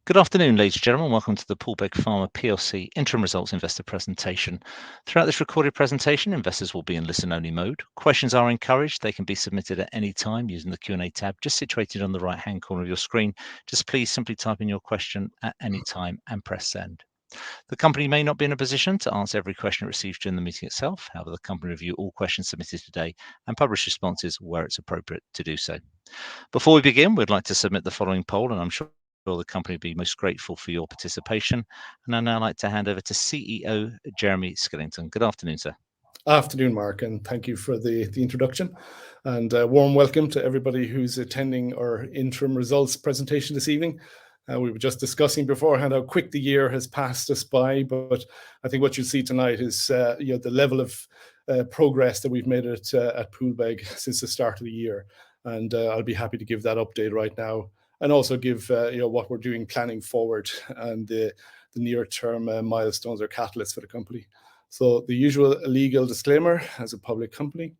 Good afternoon, ladies and gentlemen. Welcome to the POOLBEG PHARMA PLC interim results investor presentation. Throughout this recorded presentation, investors will be in listen-only mode. Questions are encouraged. They can be submitted at any time using the Q&A tab just situated on the right-hand corner of your screen. Just please simply type in your question at any time and press send. The company may not be in a position to answer every question received during the meeting itself. However, the company review all questions submitted today and publish responses where it's appropriate to do so. Before we begin, we'd like to submit the following poll, and I'm sure the company will be most grateful for your participation. And I'd now like to hand over to CEO Jeremy Skillington. Good afternoon, sir. Afternoon, Mark, and thank you for the introduction. And a warm welcome to everybody who's attending our interim results presentation this evening. We were just discussing beforehand how quick the year has passed us by, but I think what you'll see tonight is the level of progress that we've made at POOLBEG since the start of the year. And I'll be happy to give that update right now, and also give what we're doing planning forward and the near-term milestones or catalysts for the company. So the usual legal disclaimer as a public company,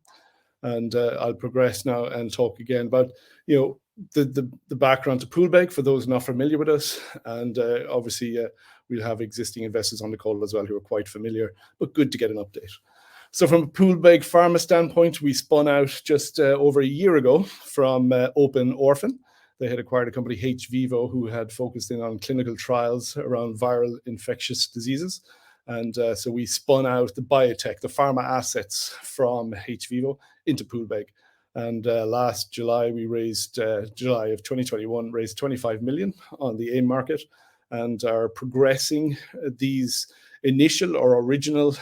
and I'll progress now and talk again about the background to POOLBEG for those not familiar with us, and obviously we'll have existing investors on the call as well who are quite familiar, but good to get an update. So from a POOLBEG Pharma standpoint, we spun out just over a year ago from Open Orphan. They had acquired a company, hVivo, who had focused in on clinical trials around viral infectious diseases. And so we spun out the biotech, the pharma assets from hVivo into POOLBEG. And last July, we raised, July of 2021, raised 25 million on the AIM market, and are progressing these initial or original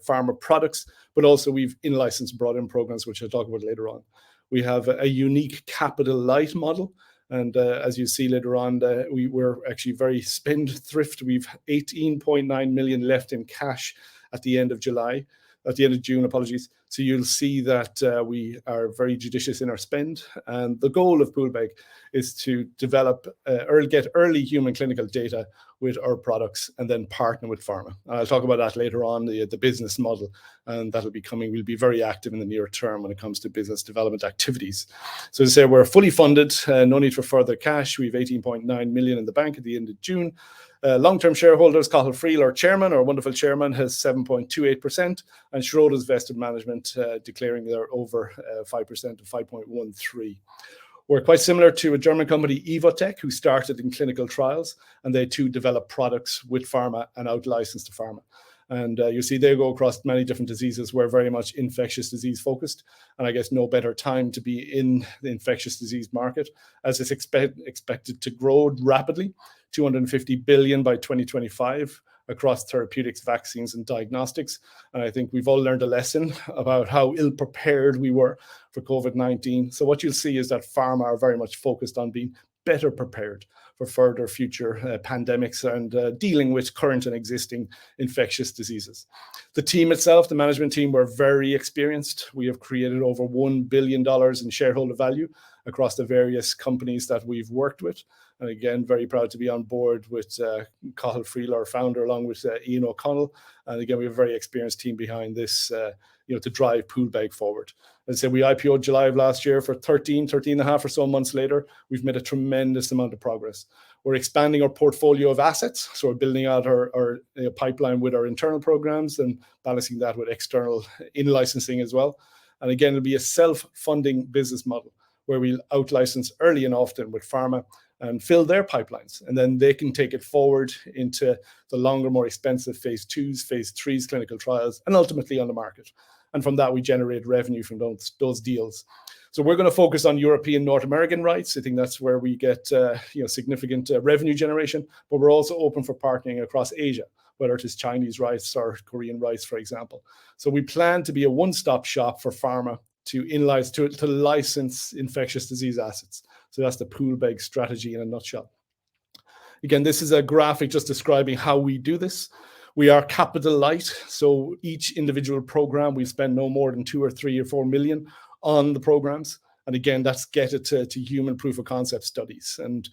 pharma products, but also we've in-licensed brought in programs, which I'll talk about later on. We have a unique capital light model. And as you see later on, we were actually very spendthrift. We've 18.9 million left in cash at the end of July, at the end of June, apologies. So you'll see that we are very judicious in our spend. And the goal of POOLBEG is to develop, get early human clinical data with our products and then partner with pharma. I'll talk about that later on, the business model, and that'll be coming. We'll be very active in the near term when it comes to business development activities. So to say, we're fully funded, no need for further cash. We have 18.9 million in the bank at the end of June. Long-term shareholders, Cathal Friel, our chairman, our wonderful chairman, has 7.28%, and Schroders Vested Management declaring they're over 5% of 5.13%. We're quite similar to a German company, Evotec, who started in clinical trials, and they too develop products with pharma and out-licensed to pharma. And you see they go across many different diseases. We're very much infectious disease focused, and I guess no better time to be in the infectious disease market, as it's expected to grow rapidly, 250 billion by 2025 across therapeutics, vaccines, and diagnostics. And I think we've all learned a lesson about how ill-prepared we were for COVID-19. So what you'll see is that pharma are very much focused on being better prepared for further future pandemics and dealing with current and existing infectious diseases. The team itself, the management team, we're very experienced. We have created over $1 billion in shareholder value across the various companies that we've worked with. And again, very proud to be on board with Cathal Friel, our founder, along with Ian O'Connell. And again, we have a very experienced team behind this, to drive POOLBEG forward. As I said, we IPO'd July of last year. For 13 and a half or so months later, we've made a tremendous amount of progress. We're expanding our portfolio of assets. So we're building out our pipeline with our internal programs and balancing that with external in-licensing as well. And again, it'll be a self-funding business model where we'll out-license early and often with pharma and fill their pipelines. And then they can take it forward into the longer, more expensive phase 2s, phase 3s, clinical trials, and ultimately on the market. And from that, we generate revenue from those deals. So we're going to focus on European, North American rights. I think that's where we get significant revenue generation, but we're also open for partnering across Asia, whether it is Chinese rights or Korean rights, for example. So we plan to be a one-stop shop for pharma to license infectious disease assets. So that's the POOLBEG strategy in a nutshell. Again, this is a graphic just describing how we do this. We are capital light, so each individual program, we spend no more than 2 or 3 or 4 million on the programs. And again, that's get it to human proof of concept studies. And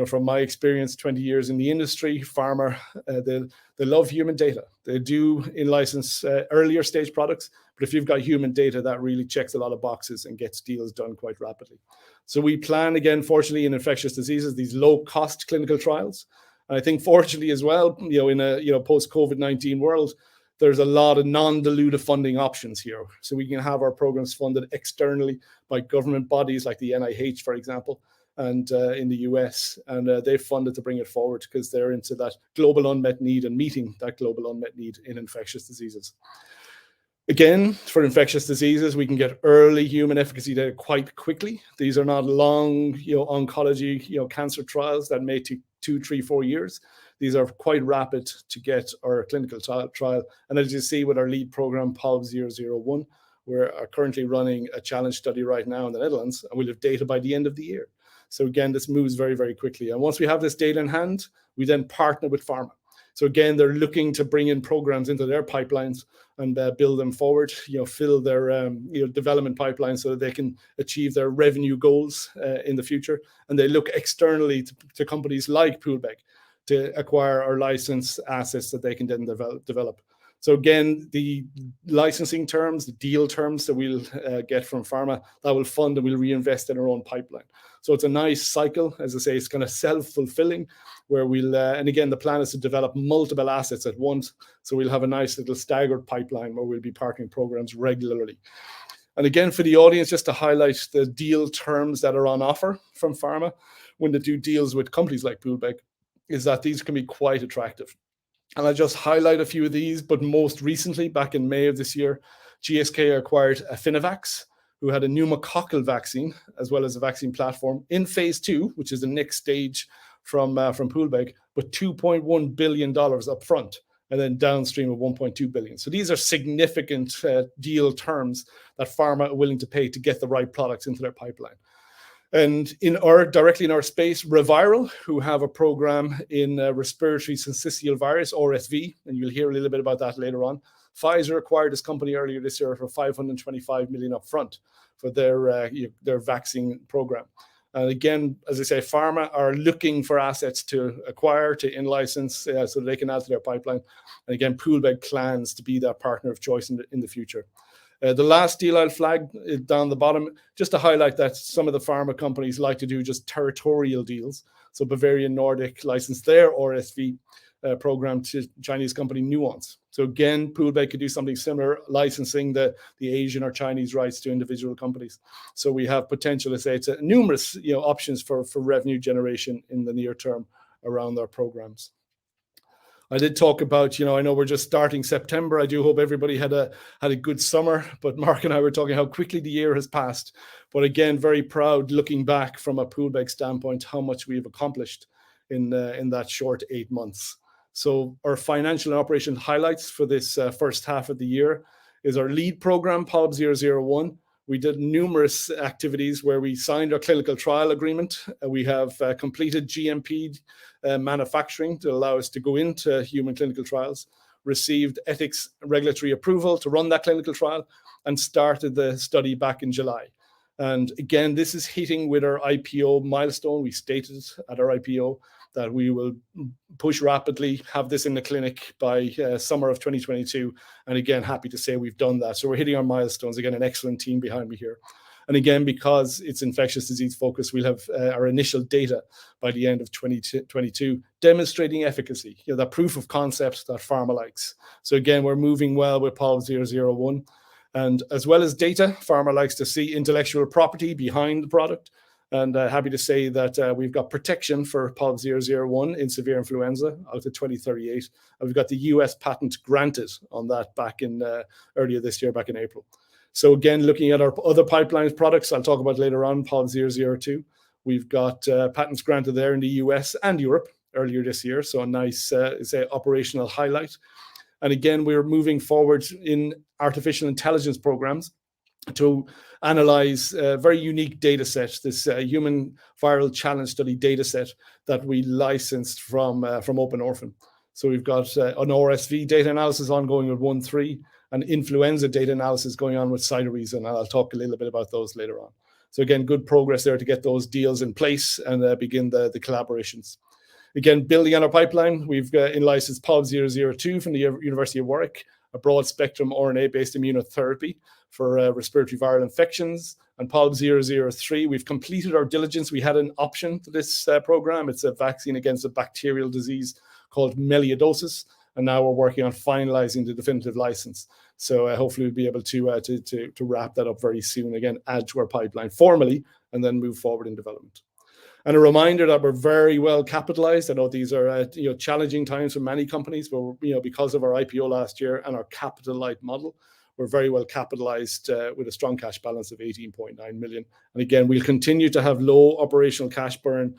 from my experience, 20 years in the industry, pharma, they love human data. They do in-license earlier stage products, but if you've got human data, that really checks a lot of boxes and gets deals done quite rapidly. So we plan, again, fortunately, in infectious diseases, these low-cost clinical trials. And I think fortunately as well, in a post-COVID-19 world, there's a lot of non-dilutive funding options here. So we can have our programs funded externally by government bodies like the NIH, for example, and in the US, and they've funded to bring it forward because they're into that global unmet need and meeting that global unmet need in infectious diseases. Again, for infectious diseases, we can get early human efficacy data quite quickly. These are not long, oncology, cancer trials that may take 2, 3, 4 years. These are quite rapid to get our clinical trial. And as you see with our lead program, POOLBEG, we're currently running a challenge study right now in the Netherlands, and we'll have data by the end of the year. So again, this moves very, very quickly. And once we have this data in hand, we then partner with pharma. So again, they're looking to bring in programs into their pipelines and build them forward, fill their development pipeline so that they can achieve their revenue goals in the future. And they look externally to companies like POOLBEG to acquire or license assets that they can then develop. So again, the licensing terms, the deal terms that we'll get from pharma, that will fund and we'll reinvest in our own pipeline. So it's a nice cycle. As I say, it's kind of self-fulfilling where we'll, and again, the plan is to develop multiple assets at once. So we'll have a nice little staggered pipeline where we'll be partnering programs regularly. And again, for the audience, just to highlight the deal terms that are on offer from pharma when they do deals with companies like POOLBEG, is that these can be quite attractive. And I'll just highlight a few of these, but most recently, back in May of this year, GSK acquired Affinivax, who had a pneumococcal vaccine, as well as a vaccine platform in phase 2, which is the next stage from POOLBEG, but $2.1 billion up front, and then downstream of $1.2 billion. So these are significant deal terms that pharma are willing to pay to get the right products into their pipeline. And directly in our space, Reviral, who have a program in respiratory syncytial virus, RSV, and you'll hear a little bit about that later on. Pfizer acquired this company earlier this year for $525 million upfront for their vaccine program. And again, as I say, pharma are looking for assets to acquire, to in-license, so they can add to their pipeline. And again, POOLBEG plans to be that partner of choice in the future. The last deal I'll flag down the bottom, just to highlight that some of the pharma companies like to do just territorial deals. So Bavarian Nordic licensed their RSV program to Chinese company Nuance. So again, POOLBEG could do something similar, licensing the Asian or Chinese rights to individual companies. So we have potential, to say, to numerous options for revenue generation in the near term around our programs. I did talk about, I know we're just starting September. I do hope everybody had a good summer, but Mark and I were talking how quickly the year has passed. But again, very proud looking back from a POOLBEG standpoint, how much we've accomplished in that short 8 months. So our financial and operation highlights for this first half of the year is our lead program, POOLBEG. We did numerous activities where we signed our clinical trial agreement. We have completed GMP manufacturing to allow us to go into human clinical trials, received ethics regulatory approval to run that clinical trial, and started the study back in July. And again, this is hitting with our IPO milestone. We stated at our IPO that we will push rapidly, have this in the clinic by summer of 2022. And again, happy to say we've done that. So we're hitting our milestones. Again, an excellent team behind me here. And again, because it's infectious disease focused, we'll have our initial data by the end of 2022 demonstrating efficacy, that proof of concept that pharma likes. So again, we're moving well with POOLBEG. And as well as data, pharma likes to see intellectual property behind the product. And happy to say that we've got protection for POOLBEG in severe influenza out to 2038. And we've got the US patent granted on that back in earlier this year, back in April. So again, looking at our other pipeline products, I'll talk about later on, POOLBEG, we've got patents granted there in the US and Europe earlier this year. So a nice operational highlight. And again, we're moving forward in artificial intelligence programs to analyze a very unique data set, this human viral challenge study data set that we licensed from Open Orphan. So we've got an RSV data analysis ongoing with 1.3 and influenza data analysis going on with CytoReason, and I'll talk a little bit about those later on. So again, good progress there to get those deals in place and begin the collaborations. Again, building on our pipeline, we've in-licensed POOLBEG from the University of Warwick, a broad-spectrum RNA-based immunotherapy for respiratory viral infections. And POOLB 003, we've completed our diligence. We had an option to this program. It's a vaccine against a bacterial disease called melioidosis. And now we're working on finalizing the definitive license. So hopefully we'll be able to wrap that up very soon. Again, add to our pipeline formally and then move forward in development. And a reminder that we're very well capitalized. I know these are challenging times for many companies, but because of our IPO last year and our capital light model, we're very well capitalized with a strong cash balance of 18.9 million. And again, we'll continue to have low operational cash burn.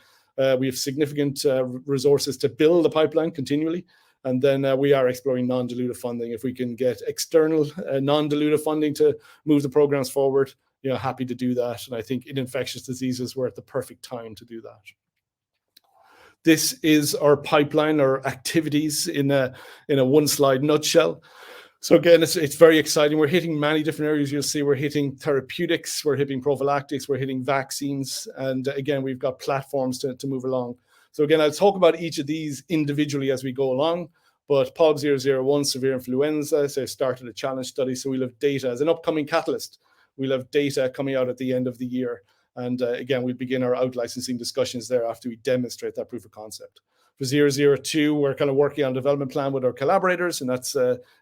We have significant resources to build the pipeline continually. And then we are exploring non-dilutive funding. If we can get external non-dilutive funding to move the programs forward, happy to do that. And I think in infectious diseases, we're at the perfect time to do that. This is our pipeline, our activities in a one-slide nutshell. So again, it's very exciting. We're hitting many different areas. You'll see we're hitting therapeutics, we're hitting prophylactics, we're hitting vaccines. And again, we've got platforms to move along. So again, I'll talk about each of these individually as we go along, but POOLB 001, severe influenza, so I started a challenge study, so we'll have data as an upcoming catalyst. We'll have data coming out at the end of the year. And again, we'll begin our out-licensing discussions there after we demonstrate that proof of concept. For 002, we're kind of working on a development plan with our collaborators, and that's,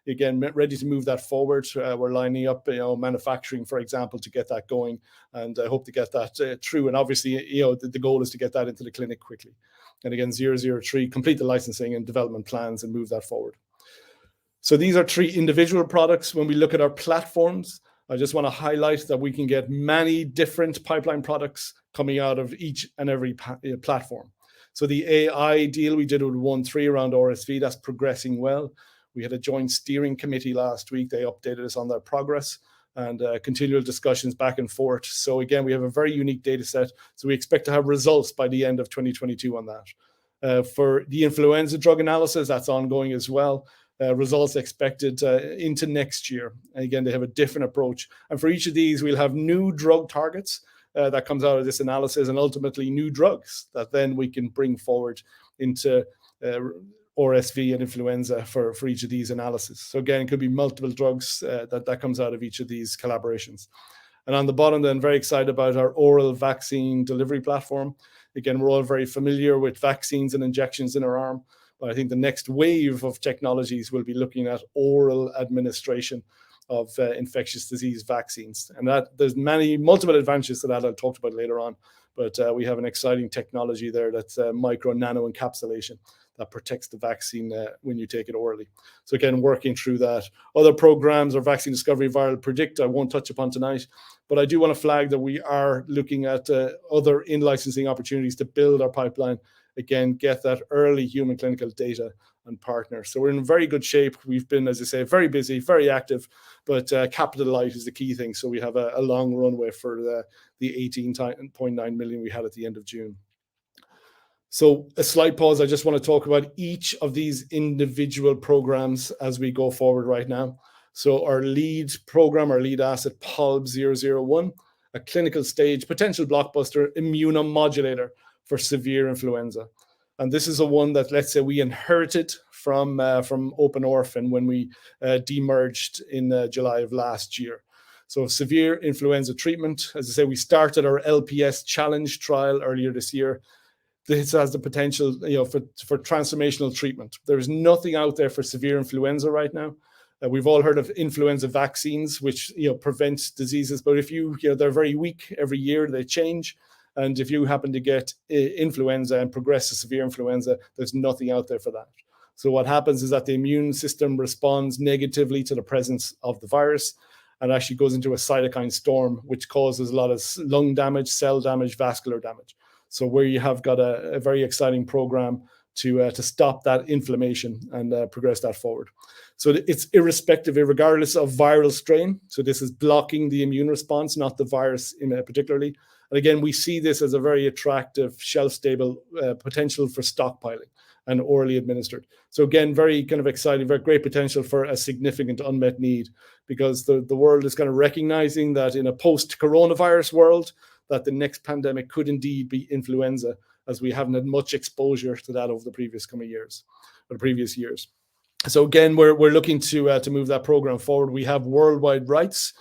again, ready to move that forward. We're lining up, manufacturing, for example, to get that going, and I hope to get that through. And obviously, the goal is to get that into the clinic quickly. And again, 003, complete the licensing and development plans and move that forward. So these are 3 individual products. When we look at our platforms, I just want to highlight that we can get many different pipeline products coming out of each and every platform. So the AI deal we did with 1.3 around RSV, that's progressing well. We had a joint steering committee last week. They updated us on their progress and continual discussions back and forth. So again, we have a very unique data set. So we expect to have results by the end of 2022 on that. For the influenza drug analysis, that's ongoing as well. Results expected into next year. And again, they have a different approach. And for each of these, we'll have new drug targets that comes out of this analysis, and ultimately new drugs that then we can bring forward into RSV and influenza for each of these analyses. So again, it could be multiple drugs that comes out of each of these collaborations. And on the bottom then, very excited about our oral vaccine delivery platform. Again, we're all very familiar with vaccines and injections in our arm, but I think the next wave of technologies will be looking at oral administration of infectious disease vaccines. And that there's multiple advantages to that I'll talk about later on, but we have an exciting technology there that's micro nano encapsulation that protects the vaccine when you take it orally. So again, working through that. Other programs are vaccine discovery, viral predict, I won't touch upon tonight, but I do want to flag that we are looking at other in-licensing opportunities to build our pipeline. Again, get that early human clinical data and partner. So we're in very good shape. We've been, as I say, very busy, very active, but capital light is the key thing. So we have a long runway for the 18.9 million we had at the end of June. So a slight pause. I just want to talk about each of these individual programs as we go forward right now. So our lead program, our lead asset, POOLB 001, a clinical stage potential blockbuster immunomodulator for severe influenza. And this is a one that, let's say, we inherited from Open Orphan when we demerged in July of last year. So severe influenza treatment, as I say, we started our LPS challenge trial earlier this year. This has the potential, for transformational treatment. There is nothing out there for severe influenza right now. We've all heard of influenza vaccines, which prevent diseases, but if they're very weak every year, they change. And if you happen to get influenza and progress to severe influenza, there's nothing out there for that. So what happens is that the immune system responds negatively to the presence of the virus and actually goes into a cytokine storm, which causes a lot of lung damage, cell damage, vascular damage. So where you have got a very exciting program to stop that inflammation and progress that forward. So it's irrespective, regardless of viral strain. So this is blocking the immune response, not the virus particularly. And again, we see this as a very attractive, shelf-stable potential for stockpiling and orally administered. So again, very kind of exciting, very great potential for a significant unmet need, because the world is kind of recognizing that in a post-coronavirus world, that the next pandemic could indeed be influenza, as we haven't had much exposure to that over the previous years. So again, we're looking to move that program forward. We have worldwide rights.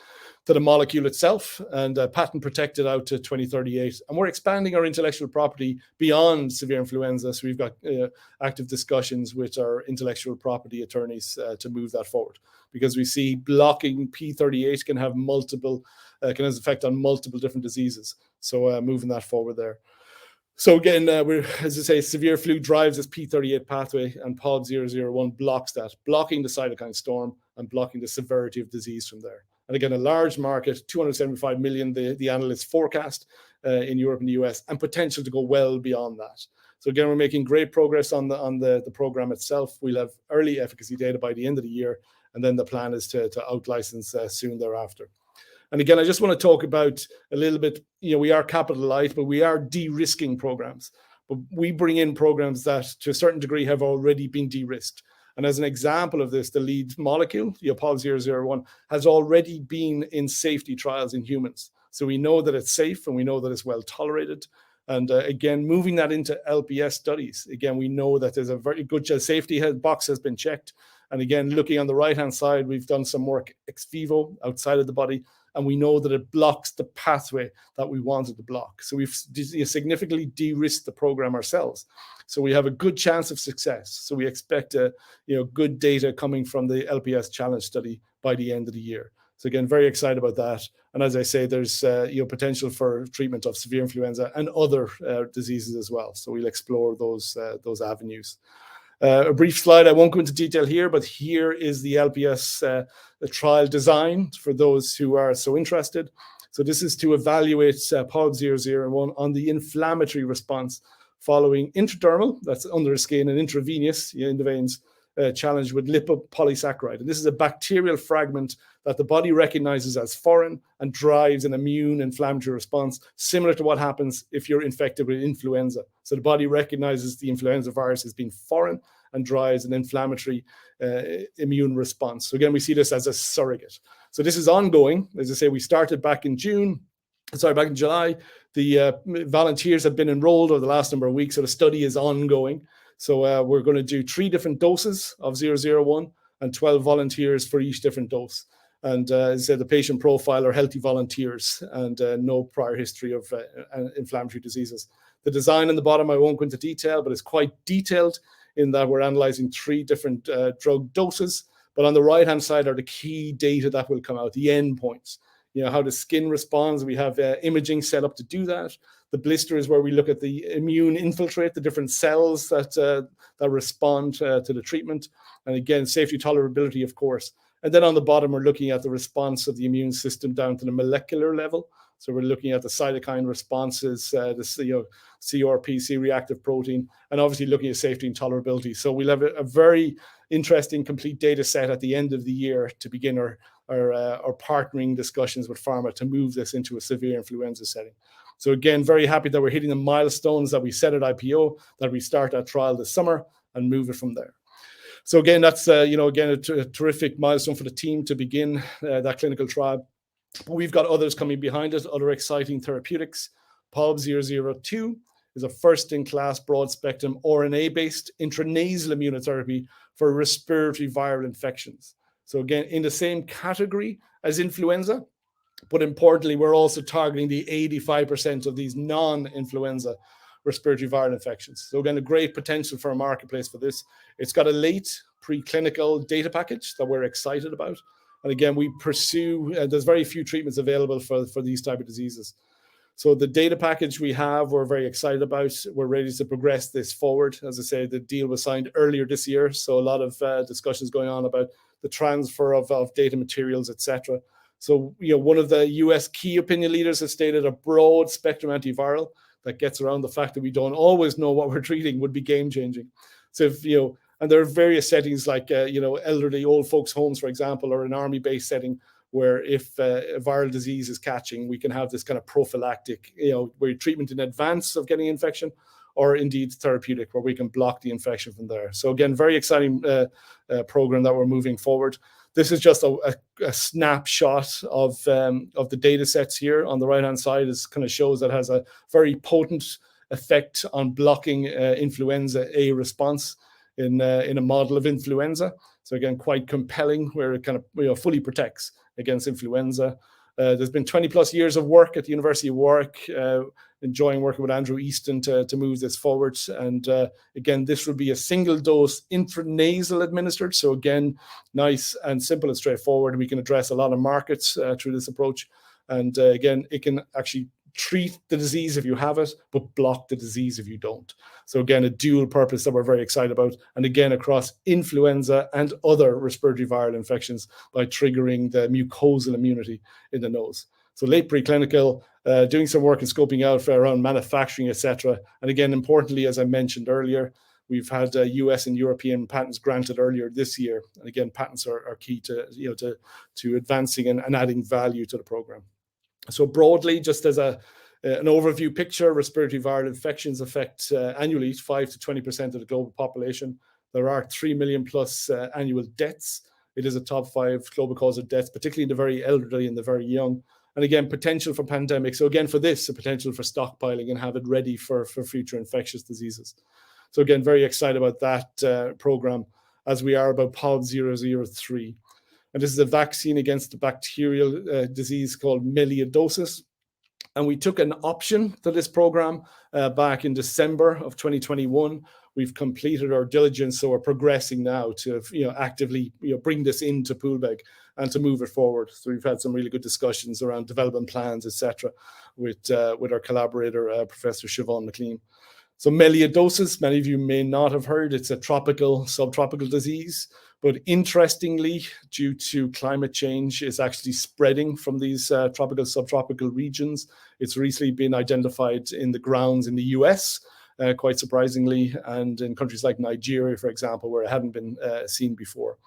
to the molecule itself, and patent protected out to 2038. And we're expanding our intellectual property beyond severe influenza. So we've got active discussions with our intellectual property attorneys to move that forward, because we see blocking P38 can have can have effect on multiple different diseases. So moving that forward there. So again, as I say, severe flu drives this P38 pathway, and POOLB 001 blocks that, blocking the cytokine storm and blocking the severity of disease from there. And again, a large market, 275 million, the analysts forecast in Europe and the US, and potential to go well beyond that. So again, we're making great progress on the program itself. We'll have early efficacy data by the end of the year, and then the plan is to out-license soon thereafter. And again, I just want to talk about a little bit, we are capital light, but we are de-risking programs. But we bring in programs that to a certain degree have already been de-risked. And as an example of this, the lead molecule, POOLB 001, has already been in safety trials in humans. So we know that it's safe, and we know that it's well tolerated. And again, moving that into LPS studies, again, we know that there's a very good safety box has been checked. And again, looking on the right-hand side, we've done some work ex vivo outside of the body, and we know that it blocks the pathway that we wanted to block. So we've significantly de-risked the program ourselves. So we have a good chance of success. So we expect good data coming from the LPS challenge study by the end of the year. So again, very excited about that. And as I say, there's potential for treatment of severe influenza and other diseases as well. So we'll explore those avenues. A brief slide, I won't go into detail here, but here is the LPS trial design for those who are so interested. So this is to evaluate POOLB 001 on the inflammatory response following intradermal, that's under the skin, and intravenous, in the veins, challenge with lipopolysaccharide. And this is a bacterial fragment that the body recognizes as foreign and drives an immune inflammatory response, similar to what happens if you're infected with influenza. So the body recognizes the influenza virus as being foreign and drives an inflammatory immune response. So again, we see this as a surrogate. So this is ongoing. As I say, we started back in July. The volunteers have been enrolled over the last number of weeks, so the study is ongoing. So we're going to do 3 different doses of 001 and 12 volunteers for each different dose. And as I said, the patient profile are healthy volunteers and no prior history of inflammatory diseases. The design in the bottom, I won't go into detail, but it's quite detailed in that we're analyzing 3 different drug doses. But on the right-hand side are the key data that will come out, the endpoints. How the skin responds. We have imaging set up to do that. The blister is where we look at the immune infiltrate, the different cells that respond to the treatment. And again, safety tolerability, of course. And then on the bottom, we're looking at the response of the immune system down to the molecular level. So we're looking at the cytokine responses, the CRP, C-reactive protein, and obviously looking at safety and tolerability. So we'll have a very interesting, complete data set at the end of the year to begin our partnering discussions with pharma to move this into a severe influenza setting. So again, very happy that we're hitting the milestones that we set at IPO, that we start that trial this summer and move it from there. So again, that's again a terrific milestone for the team to begin that clinical trial. But we've got others coming behind it, other exciting therapeutics. POOLB 002 is a first-in-class broad-spectrum RNA-based intranasal immunotherapy for respiratory viral infections. So again, in the same category as influenza, but importantly, we're also targeting the 85% of these non-influenza respiratory viral infections. So again, a great potential for a marketplace for this. It's got a late preclinical data package that we're excited about. And again, we pursue, there's very few treatments available for these type of diseases. So the data package we have, we're very excited about. We're ready to progress this forward. As I say, the deal was signed earlier this year. So a lot of discussions going on about the transfer of data materials, etc. So, one of the US key opinion leaders has stated a broad spectrum antiviral that gets around the fact that we don't always know what we're treating would be game changing. So if, and there are various settings like, elderly old folks homes, for example, or an army base setting where if a viral disease is catching, we can have this kind of prophylactic, where treatment in advance of getting infection, or indeed therapeutic, where we can block the infection from there. So again, very exciting program that we're moving forward. This is just a snapshot of the data sets here. On the right-hand side is kind of shows that it has a very potent effect on blocking influenza A response in a model of influenza. So again, quite compelling, where it kind of fully protects against influenza. There's been 20 plus years of work at the University of Warwick, enjoying working with Andrew Easton to move this forward. And again, this will be a single dose intranasal administered. So again, nice and simple and straightforward. We can address a lot of markets through this approach. And again, it can actually treat the disease if you have it, but block the disease if you don't. So again, a dual purpose that we're very excited about. And again, across influenza and other respiratory viral infections by triggering the mucosal immunity in the nose. So late preclinical, doing some work and scoping out around manufacturing, etc. And again, importantly, as I mentioned earlier, we've had US and European patents granted earlier this year. And again, patents are key to, to advancing and adding value to the program. So broadly, just as an overview picture, respiratory viral infections affect annually 5 to 20% of the global population. There are 3 million plus annual deaths. It is a top 5 global cause of death, particularly in the very elderly and the very young. And again, potential for pandemic. So again, for this, a potential for stockpiling and have it ready for future infectious diseases. So again, very excited about that program, as we are about POOLBEG 003. And this is a vaccine against a bacterial disease called melioidosis. And we took an option to this program back in December of 2021. We've completed our diligence, so we're progressing now to actively bring this into Poolbeg and to move it forward. So we've had some really good discussions around development plans, etc., with our collaborator, Professor Siobhan McLean. So melioidosis, many of you may not have heard, it's a tropical, subtropical disease. But interestingly, due to climate change, it's actually spreading from these tropical, subtropical regions. It's recently been identified in the grounds in the US, quite surprisingly, and in countries like Nigeria, for example, where it hadn't been seen before.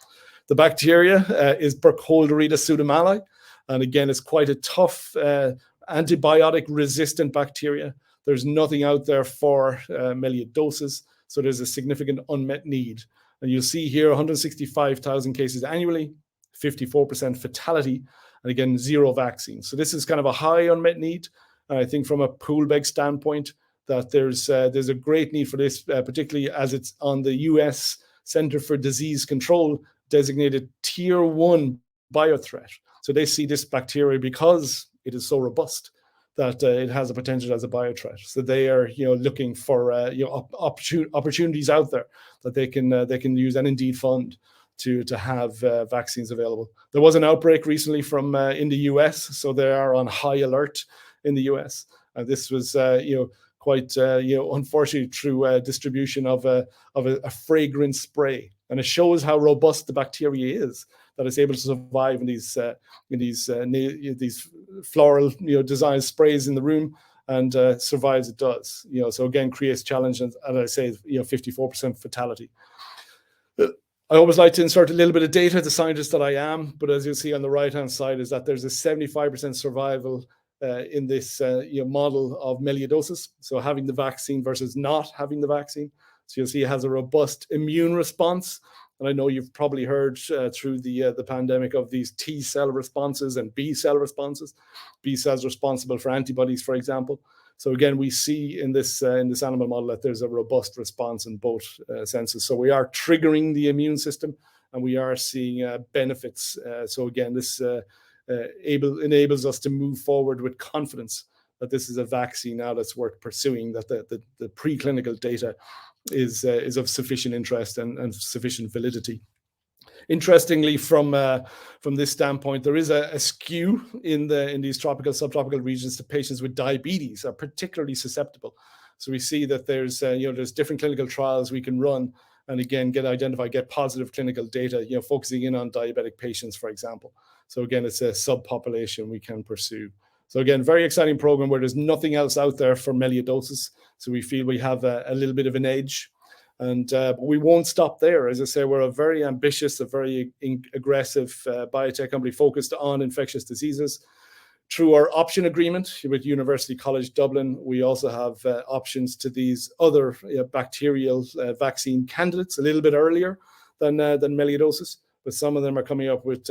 The bacteria is Burkholderia pseudomallei. And again, it's quite a tough antibiotic-resistant bacteria. There's nothing out there for melioidosis, so there's a significant unmet need. And you'll see here 165,000 cases annually, 54% fatality, and again, 0 vaccines. So this is kind of a high unmet need. And I think from a Poolbeg standpoint, that there's a great need for this, particularly as it's on the US Center for Disease Control designated Tier 1 biothreat. So they see this bacteria because it is so robust that it has a potential as a biothreat. So they are, looking for opportunities out there that they can use and indeed fund to have vaccines available. There was an outbreak recently from in the US, so they are on high alert in the US. This was quite unfortunately through distribution of a fragrance spray, and it shows how robust the bacteria is, that it's able to survive in these floral design sprays in the room and survives. It does, so again creates challenge, and as I say, 54% fatality. I always like to insert a little bit of data, the scientist that I am, but as you'll see on the right hand side is that there's a 75% survival in this model of melioidosis, so having the vaccine versus not having the vaccine. So you'll see it has a robust immune response. And I know you've probably heard through the pandemic of these T cell responses and B cell responses. B cells responsible for antibodies, for example. So again, we see in this animal model that there's a robust response in both senses. So we are triggering the immune system, and we are seeing benefits. So again, this enables us to move forward with confidence that this is a vaccine now that's worth pursuing, that the preclinical data is of sufficient interest and sufficient validity. Interestingly, from this standpoint, there is a skew in these tropical, subtropical regions to patients with diabetes are particularly susceptible. So we see that there's different clinical trials we can run, and again get positive clinical data, focusing in on diabetic patients, for example. So again, it's a subpopulation we can pursue. So again, very exciting program where there's nothing else out there for melioidosis. So we feel we have a little bit of an edge. And we won't stop there. As I say, we're a very ambitious, a very aggressive biotech company focused on infectious diseases. Through our option agreement with University College Dublin, we also have options to these other bacterial vaccine candidates a little bit earlier than melioidosis. But some of them are coming up with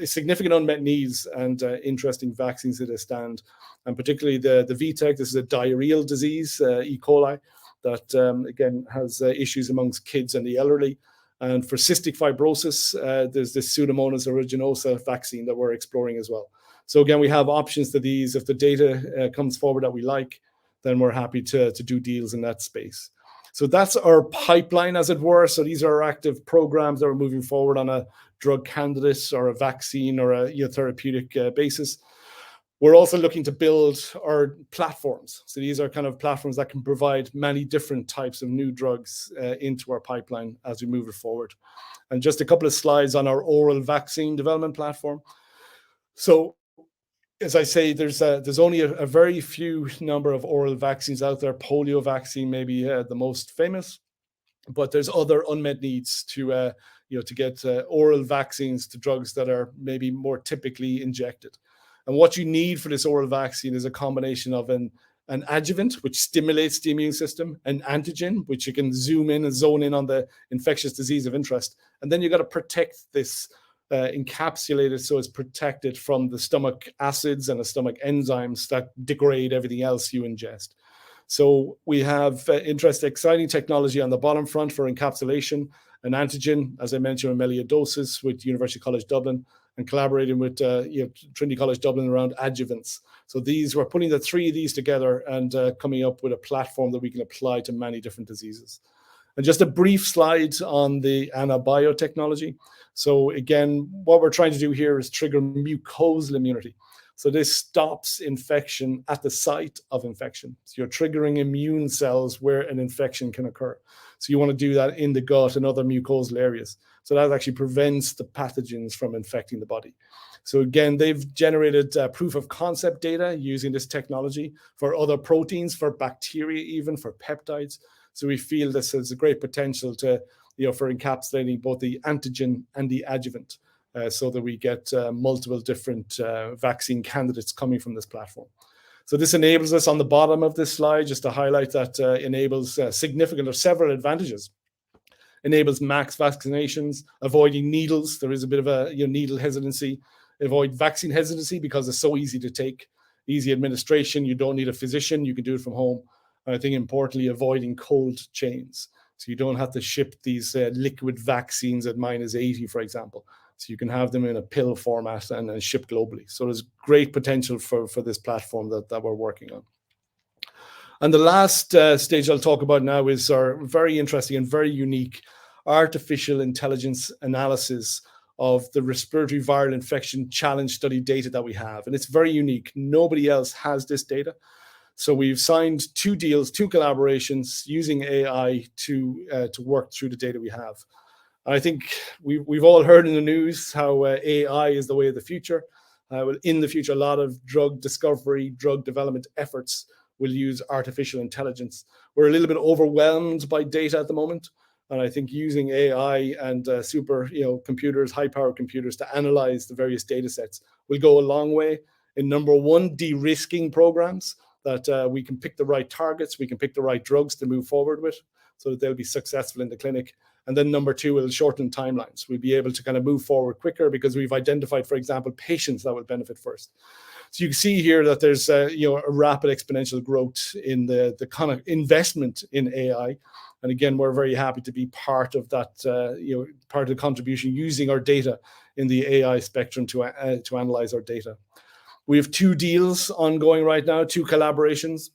significant unmet needs and interesting vaccines that they stand. And particularly the VTEC, this is a diarrheal disease, E. coli, that again has issues amongst kids and the elderly. And for cystic fibrosis, there's this Pseudomonas aeruginosa vaccine that we're exploring as well. So again, we have options to these. If the data comes forward that we like, then we're happy to do deals in that space. So that's our pipeline, as it were. So these are our active programs that are moving forward on a drug candidate or a vaccine or a therapeutic basis. We're also looking to build our platforms. So these are kind of platforms that can provide many different types of new drugs into our pipeline as we move it forward. And just a couple of slides on our oral vaccine development platform. So as I say, there's only a very few number of oral vaccines out there. Polio vaccine may be the most famous, but there's other unmet needs to get oral vaccines to drugs that are maybe more typically injected. And what you need for this oral vaccine is a combination of an adjuvant, which stimulates the immune system, an antigen, which you can zoom in and zone in on the infectious disease of interest, and then you got to protect this. Encapsulated so it's protected from the stomach acids and the stomach enzymes that degrade everything else you ingest. So we have exciting technology on the bottom front for encapsulation, an antigen, as I mentioned, with melioidosis with University College Dublin, and collaborating with Trinity College Dublin around adjuvants. So we're putting the three of these together and coming up with a platform that we can apply to many different diseases. And just a brief slide on the anabiotechnology. So again, what we're trying to do here is trigger mucosal immunity. So this stops infection at the site of infection. So you're triggering immune cells where an infection can occur. So you want to do that in the gut and other mucosal areas. So that actually prevents the pathogens from infecting the body. So again, they've generated proof of concept data using this technology for other proteins, for bacteria, even for peptides. So we feel this has a great potential to, for encapsulating both the antigen and the adjuvant, so that we get multiple different vaccine candidates coming from this platform. So this enables us on the bottom of this slide, just to highlight that enables significant or several advantages. Enables max vaccinations, avoiding needles. There is a bit of a needle hesitancy. Avoid vaccine hesitancy because it's so easy to take, easy administration. You don't need a physician. You can do it from home. And I think importantly, avoiding cold chains. So you don't have to ship these liquid vaccines at -80, for example. So you can have them in a pill format and ship globally. So there's great potential for this platform that we're working on. And the last stage I'll talk about now is our very interesting and very unique artificial intelligence analysis of the respiratory viral infection challenge study data that we have. And it's very unique. Nobody else has this data. So we've signed 2 deals, 2 collaborations using AI to work through the data we have. I think we've all heard in the news how AI is the way of the future. In the future, a lot of drug discovery, drug development efforts will use artificial intelligence. We're a little bit overwhelmed by data at the moment. And I think using AI and super computers, high-powered computers to analyze the various data sets will go a long way in, number one, de-risking programs, that we can pick the right targets, we can pick the right drugs to move forward with so that they'll be successful in the clinic. And then number two, it'll shorten timelines. We'll be able to kind of move forward quicker because we've identified, for example, patients that will benefit first. So you can see here that there's a rapid exponential growth in the kind of investment in AI. And again, we're very happy to be part of that, part of the contribution using our data in the AI spectrum to analyze our data. We have 2 deals ongoing right now, 2 collaborations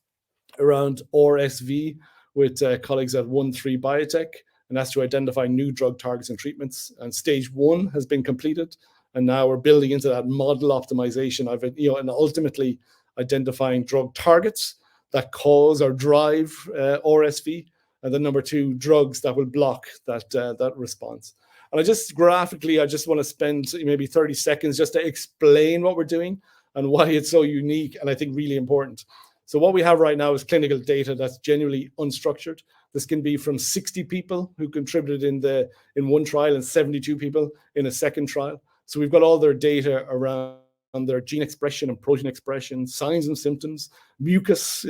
around RSV with colleagues at 13 Biotech, and that's to identify new drug targets and treatments. And stage 1 has been completed, and now we're building into that model optimization of it, and ultimately identifying drug targets that cause or drive RSV, and then number 2, drugs that will block that response. And I just want to spend maybe 30 seconds just to explain what we're doing and why it's so unique and I think really important. So what we have right now is clinical data that's genuinely unstructured. This can be from 60 people who contributed in one trial and 72 people in a second trial. So we've got all their data around their gene expression and protein expression, signs and symptoms, mucus,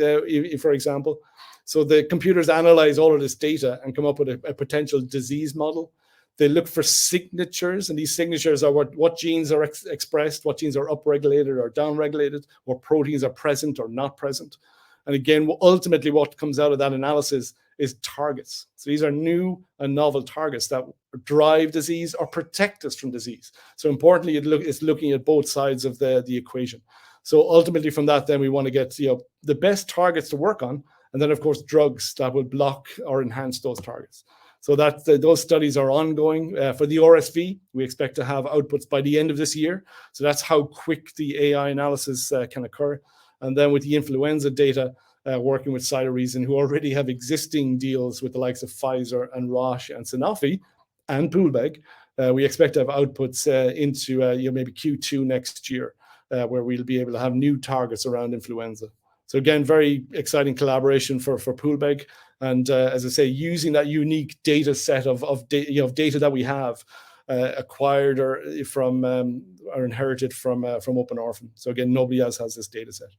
for example. So the computers analyze all of this data and come up with a potential disease model. They look for signatures, and these signatures are what genes are expressed, what genes are upregulated or downregulated, what proteins are present or not present. And again, ultimately what comes out of that analysis is targets. So these are new and novel targets that drive disease or protect us from disease. So importantly, it's looking at both sides of the equation. So ultimately from that, then we want to get the best targets to work on, and then of course drugs that will block or enhance those targets. So that those studies are ongoing. For the RSV, we expect to have outputs by the end of this year. So that's how quick the AI analysis can occur. And then with the influenza data, working with Cytoreason, who already have existing deals with the likes of Pfizer and Roche and Sanofi and Poolbeg, we expect to have outputs into maybe Q2 next year, where we'll be able to have new targets around influenza. So again, very exciting collaboration for Poolbeg. And as I say, using that unique data set of data that we have acquired or inherited from Open Orphan. So again, nobody else has this data set.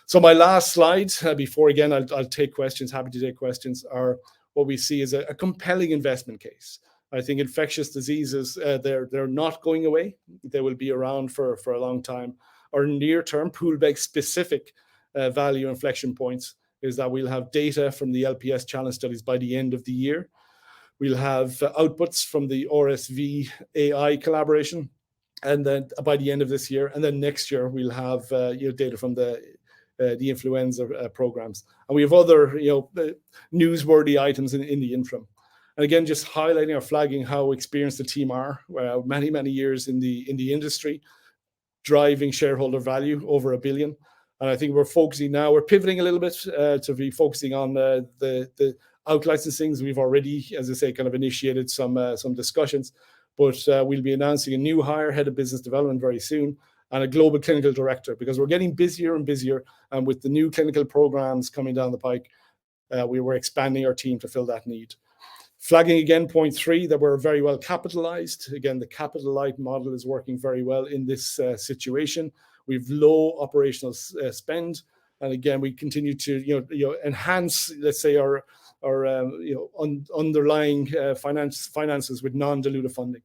So my last slide before, again, I'll take questions, happy to take questions, are what we see as a compelling investment case. I think infectious diseases, they're not going away. They will be around for a long time. Our near-term Poolbeg specific value inflection points is that we'll have data from the LPS challenge studies by the end of the year. We'll have outputs from the RSV AI collaboration, and then by the end of this year, and then next year we'll have data from the influenza programs, and we have other newsworthy items in the interim. And again, just highlighting or flagging how experienced the team are. Many years in the industry, driving shareholder value over $1 billion. And I think we're pivoting a little bit to be focusing on the out licensings. We've already, as I say, kind of initiated some discussions, but we'll be announcing a new hire, head of business development, very soon, and a global clinical director, because we're getting busier and busier. And with the new clinical programs coming down the pike, we were expanding our team to fill that need. Flagging again, point 3, that we're very well capitalized. Again, the capital light model is working very well in this situation. We've low operational spend, and again, we continue to enhance, let's say, our underlying finances with non-dilutive funding.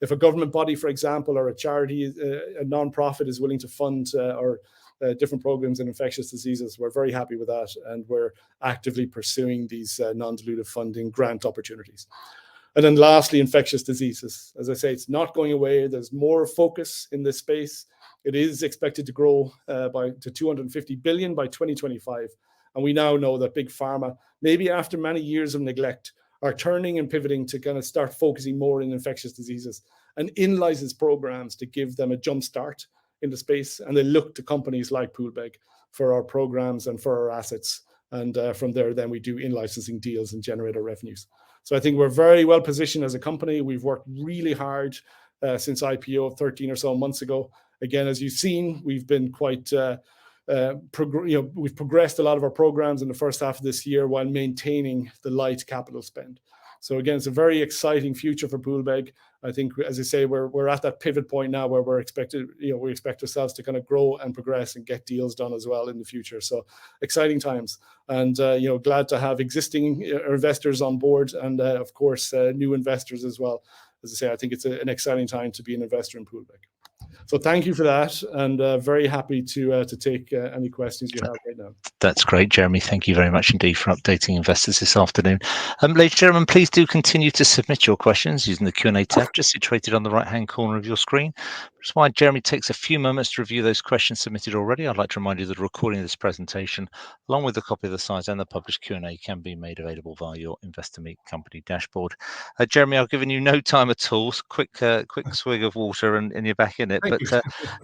If a government body, for example, or a charity, a non-profit is willing to fund our different programs in infectious diseases, we're very happy with that, and we're actively pursuing these non-dilutive funding grant opportunities. And then lastly, infectious diseases. As I say, it's not going away. There's more focus in this space. It is expected to grow to $250 billion by 2025. And we now know that big pharma, maybe after many years of neglect, are turning and pivoting to kind of start focusing more in infectious diseases and in-license programs to give them a jump start in the space. And they look to companies like Poolbeg for our programs and for our assets. And from there, then we do in-licensing deals and generate our revenues. So I think we're very well positioned as a company. We've worked really hard since IPO 13 or so months ago. Again, as you've seen, we've been quite, we've progressed a lot of our programs in the first half of this year while maintaining the light capital spend. So again, it's a very exciting future for Poolbeg. I think, as I say, we're at that pivot point now where we expect ourselves to kind of grow and progress and get deals done as well in the future. So exciting times, and glad to have existing investors on board, and of course new investors as well. As I say, I think it's an exciting time to be an investor in Poolbeg. So thank you for that, and very happy to take any questions you have right now. That's great, Jeremy. Thank you very much indeed for updating investors this afternoon. Ladies and gentlemen, please do continue to submit your questions using the Q&A tab just situated on the right-hand corner of your screen. Just while Jeremy takes a few moments to review those questions submitted already, I'd like to remind you that a recording of this presentation, along with a copy of the slides and the published Q&A, can be made available via your Investor Meet company dashboard. Jeremy, I've given you no time at all. So quick swig of water and you're back in it. But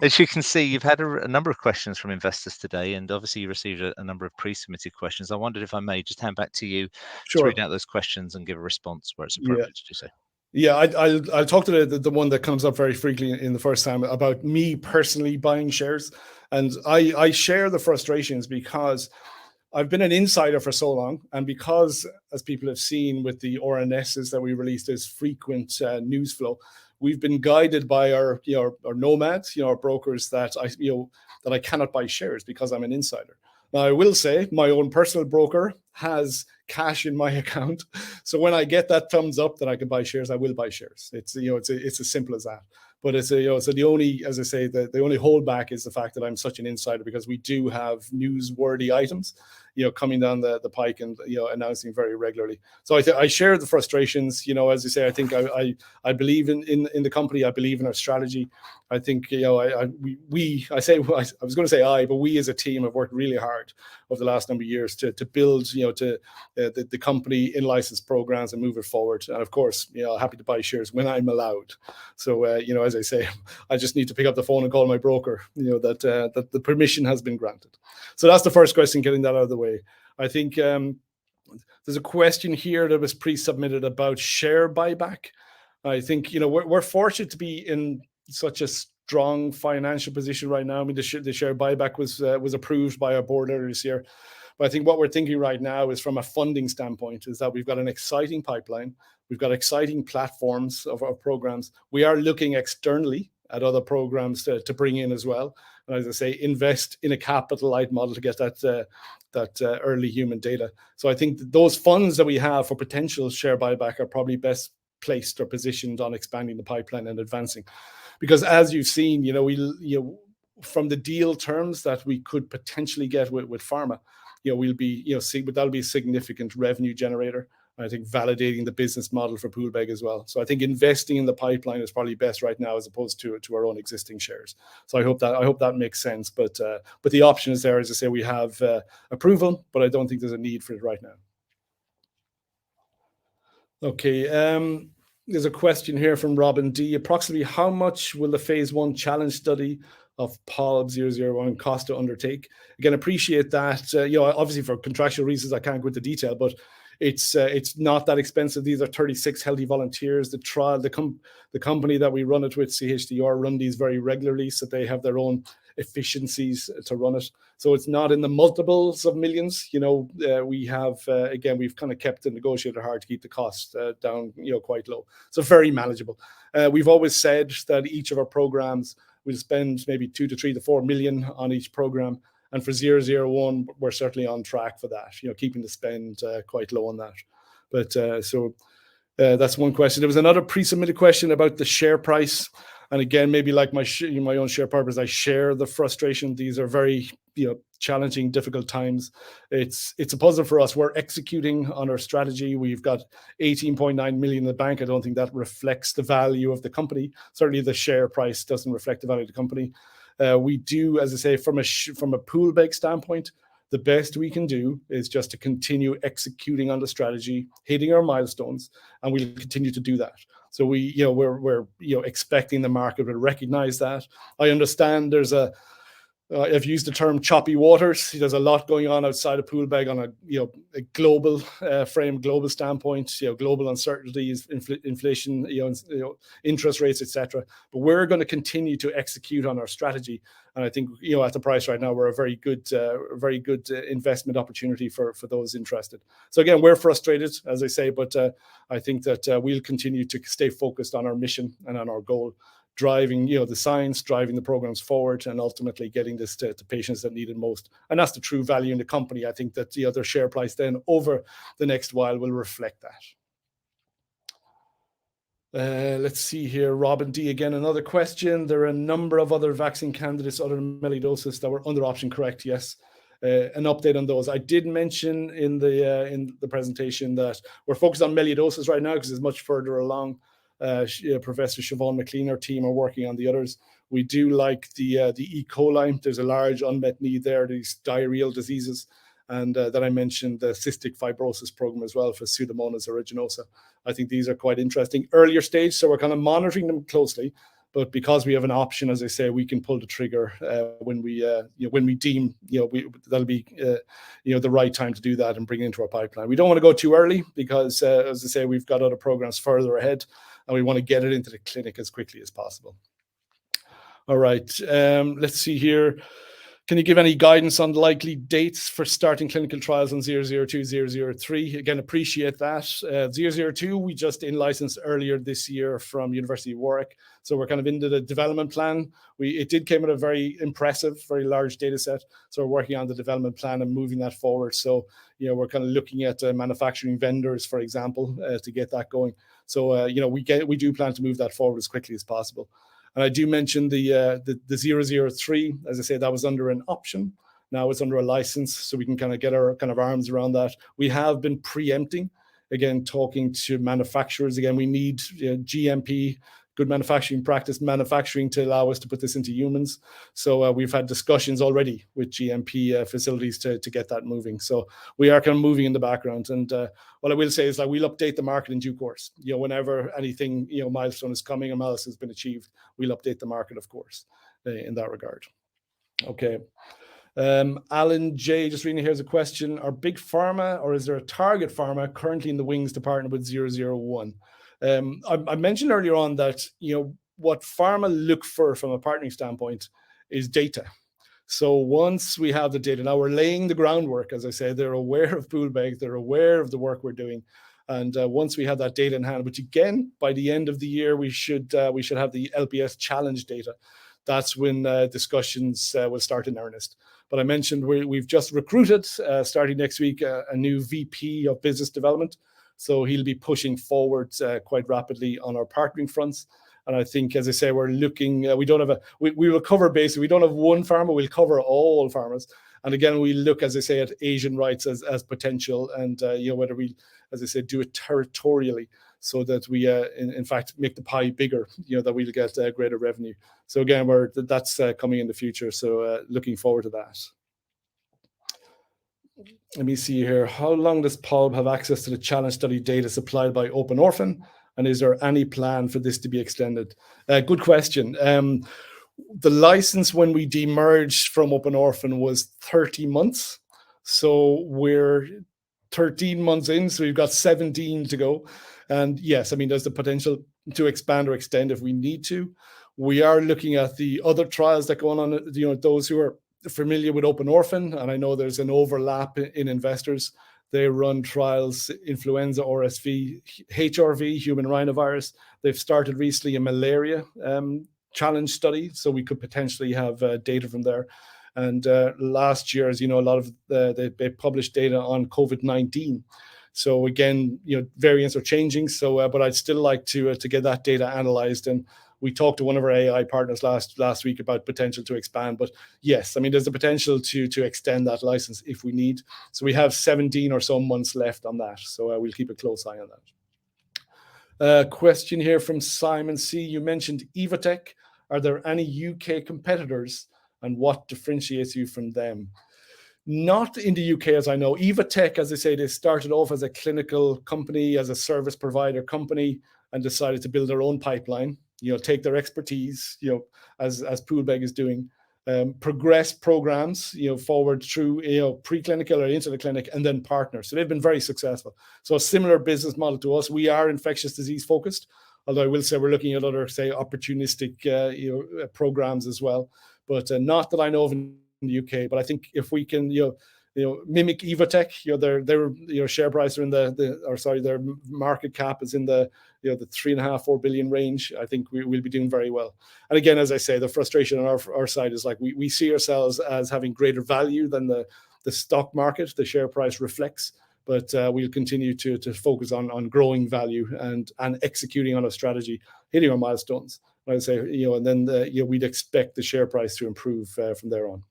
as you can see, you've had a number of questions from investors today, and obviously you received a number of pre-submitted questions. I wondered if I may just hand back to you to read out those questions and give a response where it's appropriate to do so. Yeah, I'll talk to the one that comes up very frequently in the first time about me personally buying shares. And I share the frustrations because I've been an insider for so long, and because, as people have seen with the RNSs that we released as frequent news flow, we've been guided by our nomads, our brokers, that I cannot buy shares because I'm an insider. Now, I will say my own personal broker has cash in my account, so when I get that thumbs up that I can buy shares, I will buy shares. It's as simple as that. But it's so the only, as I say, the only holdback is the fact that I'm such an insider, because we do have newsworthy items, coming down the pike and, announcing very regularly. So I share the frustrations, as I say, I think I believe in the company. I believe in our strategy. I think, I was going to say but we as a team have worked really hard over the last number of years to build, the company in license programs and move it forward. And of course, happy to buy shares when I'm allowed. So, as I say, I just need to pick up the phone and call my broker, that the permission has been granted. So that's the first question, getting that out of the way. I think there's a question here that was pre-submitted about share buyback. I think, we're fortunate to be in such a strong financial position right now. I mean, the share buyback was approved by our board earlier this year. But I think what we're thinking right now is, from a funding standpoint, is that we've got an exciting pipeline. We've got exciting platforms of our programs. We are looking externally at other programs to bring in as well. And as I say, invest in a capital light model to get that early human data. So I think those funds that we have for potential share buyback are probably best placed or positioned on expanding the pipeline and advancing. Because as you've seen, from the deal terms that we could potentially get with pharma, we'll be, that'll be a significant revenue generator. I think validating the business model for Poolbeg as well. So I think investing in the pipeline is probably best right now, as opposed to our own existing shares. So I hope that makes sense. But the option is there. As I say, we have approval, but I don't think there's a need for it right now. Okay. There's a question here from Robin D. Approximately how much will the phase 1 challenge study of POOLB 001 cost to undertake? Again, appreciate that. Obviously for contractual reasons, I can't go into detail, but it's not that expensive. These are 36 healthy volunteers. The trial, the company that we run it with, CHDR, run these very regularly, so they have their own efficiencies to run it. So it's not in the multiples of millions. We have again, we've kind of kept the negotiator hard to keep the cost down, quite low. So very manageable. We've always said that each of our programs will spend maybe 2 to 3 to 4 million on each program. And for 001, we're certainly on track for that, keeping the spend quite low on that. But so that's one question. There was another pre-submitted question about the share price. And again, maybe like my own share partners, I share the frustration. These are very challenging, difficult times. It's a puzzle for us. We're executing on our strategy. We've got 18.9 million in the bank. I don't think that reflects the value of the company. Certainly the share price doesn't reflect the value of the company. We do, as I say, from a Poolbeg standpoint, the best we can do is just to continue executing on the strategy, hitting our milestones, and we'll continue to do that. So we're expecting the market will recognize that. I understand there's I've used the term choppy waters. There's a lot going on outside of Poolbeg on a global global standpoint. Global uncertainties, inflation, interest rates, etc. But we're going to continue to execute on our strategy, and I think at the price right now, we're a very good investment opportunity for those interested. So again, we're frustrated, as I say, but I think that we'll continue to stay focused on our mission and on our goal, driving the science, driving the programs forward, and ultimately getting this to patients that need it most. And that's the true value in the company. I think that their share price then over the next while will reflect that. Let's see here. Robin D. again, another question. There are a number of other vaccine candidates other than melioidosis that were under option correct. Yes. An update on those. I did mention in the presentation that we're focused on melioidosis right now because it's much further along. Professor Siobhan McLean, our team, are working on the others. We do like the E. coli. There's a large unmet need there, these diarrheal diseases. And then I mentioned the cystic fibrosis program as well for Pseudomonas aeruginosa. I think these are quite interesting. Earlier stage, so we're kind of monitoring them closely. But because we have an option, as I say, we can pull the trigger when we deem that'll be the right time to do that and bring it into our pipeline. We don't want to go too early because, as I say, we've got other programs further ahead, and we want to get it into the clinic as quickly as possible. All right, let's see here. Can you give any guidance on likely dates for starting clinical trials on 002, 003? Again, appreciate that. 002, we just in-licensed earlier this year from University of Warwick. So we're kind of into the development plan. It did come with a very impressive, very large data set. So we're working on the development plan and moving that forward. So, we're kind of looking at manufacturing vendors, for example, to get that going. So, we do plan to move that forward as quickly as possible. And I do mention the 003, as I say, that was under an option. Now it's under a license, so we can kind of get our kind of arms around that. We have been preempting, again, talking to manufacturers. Again, we need GMP, good manufacturing practice, manufacturing to allow us to put this into humans. So we've had discussions already with GMP facilities to get that moving. So we are kind of moving in the background. And what I will say is that we'll update the market in due course. Whenever anything, milestone is coming or milestone has been achieved, we'll update the market, of course, in that regard. Okay. Alan J, just reading here's a question. Are big pharma, or is there a target pharma currently in the wings to partner with 001? I mentioned earlier on that, what pharma look for from a partnering standpoint is data. So once we have the data, now we're laying the groundwork, as I say, they're aware of Poolbeg, they're aware of the work we're doing. And once we have that data in hand, which again, by the end of the year, we should have the LPS challenge data. That's when discussions will start in earnest. But I mentioned we've just recruited, starting next week, a new VP of business development. So he'll be pushing forward quite rapidly on our partnering fronts. And I think, as I say, we're looking, we will cover basically, we don't have one pharma, we'll cover all pharmas. And again, we look, as I say, at Asian rights as potential, and whether we, as I said, do it territorially, so that we, in fact, make the pie bigger, that we'll get greater revenue. So again, that's coming in the future. So looking forward to that. Let me see here. How long does POLB have access to the challenge study data supplied by Open Orphan? And is there any plan for this to be extended? Good question. The license when we demerged from Open Orphan was 30 months. So we're 13 months in, so we've got 17 to go. And yes, I mean, there's the potential to expand or extend if we need to. We are looking at the other trials that go on, those who are familiar with Open Orphan, and I know there's an overlap in investors. They run trials, influenza, RSV, HRV, human rhinovirus. They've started recently a malaria challenge study, so we could potentially have data from there. And last year, as you know, a lot of they published data on COVID-19. So again, variants are changing. So, but I'd still like to get that data analyzed. And we talked to one of our AI partners last week about potential to expand. But yes, I mean, there's a potential to extend that license if we need. So we have 17 or so months left on that. So we'll keep a close eye on that. Question here from Simon C. You mentioned Evotech. Are there any UK competitors, and what differentiates you from them? Not in the UK, as I know. Evotech, as I say, they started off as a clinical company, as a service provider company, and decided to build their own pipeline, take their expertise, as Poolbeg is doing, progress programs, forward through, preclinical or into the clinic, and then partner. So they've been very successful. So a similar business model to us. We are infectious disease focused, although I will say we're looking at other, say, opportunistic, programs as well. But not that I know of in the UK. But I think if we can, mimic Evotech, their share price are in their market cap is in the 3.5-4 billion range. I think we'll be doing very well. And again, as I say, the frustration on our side is like we see ourselves as having greater value than the stock market, the share price reflects. But we'll continue to focus on growing value and executing on a strategy, hitting our milestones. I'd say, and then we'd expect the share price to improve from there on.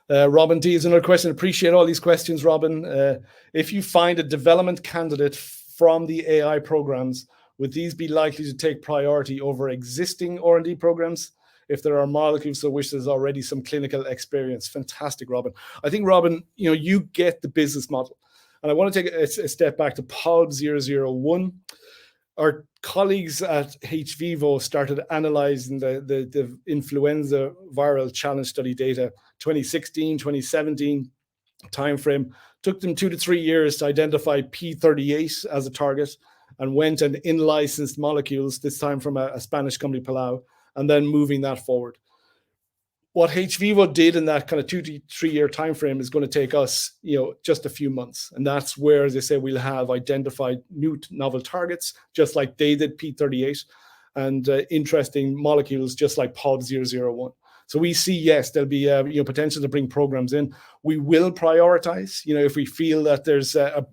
Robin D is another question. Appreciate all these questions, Robin. If you find a development candidate from the AI programs, would these be likely to take priority over existing R&D programs if there are molecules for which there's already some clinical experience? Fantastic, Robin. I think, Robin, you get the business model. And I want to take a step back to POLB 001. Our colleagues at hVivo started analyzing the influenza viral challenge study data 2016, 2017 timeframe. Took them 2 to 3 years to identify P38 as a target, and went and in-licensed molecules, this time from a Spanish company, Palau, and then moving that forward. What hVivo did in that kind of 2 to 3 year time frame is going to take us, just a few months. And that's where, as I say, we'll have identified new novel targets, just like they did P38, and interesting molecules, just like POLB 001. So we see, yes, there'll be potential to bring programs in. We will prioritize, if we feel that there's a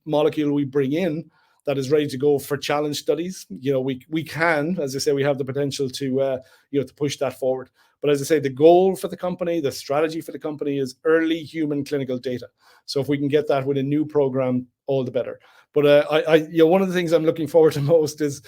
molecule we bring in that is ready to go for challenge studies, we can, as I say, we have the potential to to push that forward. But as I say, the goal for the company, the strategy for the company is early human clinical data. So if we can get that with a new program, all the better. But one of the things I'm looking forward to most is,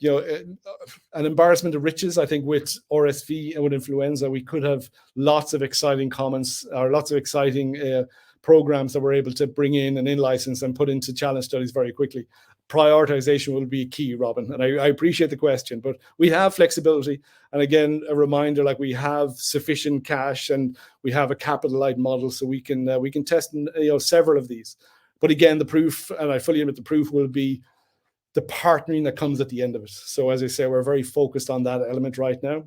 an embarrassment of riches. I think with RSV and with influenza, we could have lots of exciting comments or lots of exciting programs that we're able to bring in and in-license and put into challenge studies very quickly. Prioritization will be key, Robin, and I appreciate the question, but we have flexibility. And again, a reminder, like we have sufficient cash and we have a capital light model, so we can test several of these. But again, the proof, and I fully admit the proof, will be the partnering that comes at the end of it. So as I say, we're very focused on that element right now.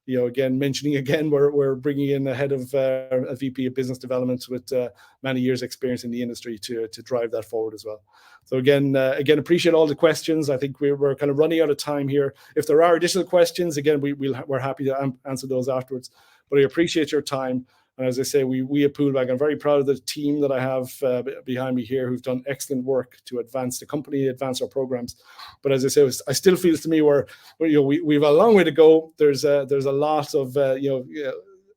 Again, we're bringing in a head of a VP of business development with many years experience in the industry to drive that forward as well. So again, appreciate all the questions. I think we're kind of running out of time here. If there are additional questions, again, we're happy to answer those afterwards. But I appreciate your time. And as I say, we at POOLBEG, I'm very proud of the team that I have behind me here, who've done excellent work to advance the company, advance our programs. But as I say, I still feel to me we've a long way to go. There's a lot of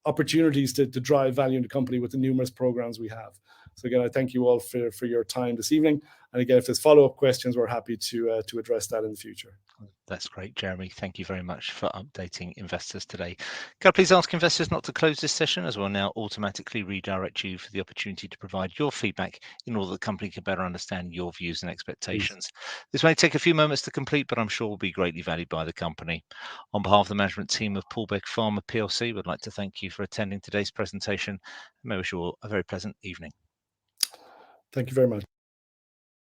opportunities to drive value in the company with the numerous programs we have. So again, I thank you all for your time this evening. And again, if there's follow-up questions, we're happy to address that in the future. That's great, Jeremy. Thank you very much for updating investors today. Can I please ask investors not to close this session, as we'll now automatically redirect you for the opportunity to provide your feedback in order that the company can better understand your views and expectations. This may take a few moments to complete, but I'm sure will be greatly valued by the company. On behalf of the management team of POOLBEG Pharma PLC, we'd like to thank you for attending today's presentation, and may wish you all a very pleasant evening. Thank you very much.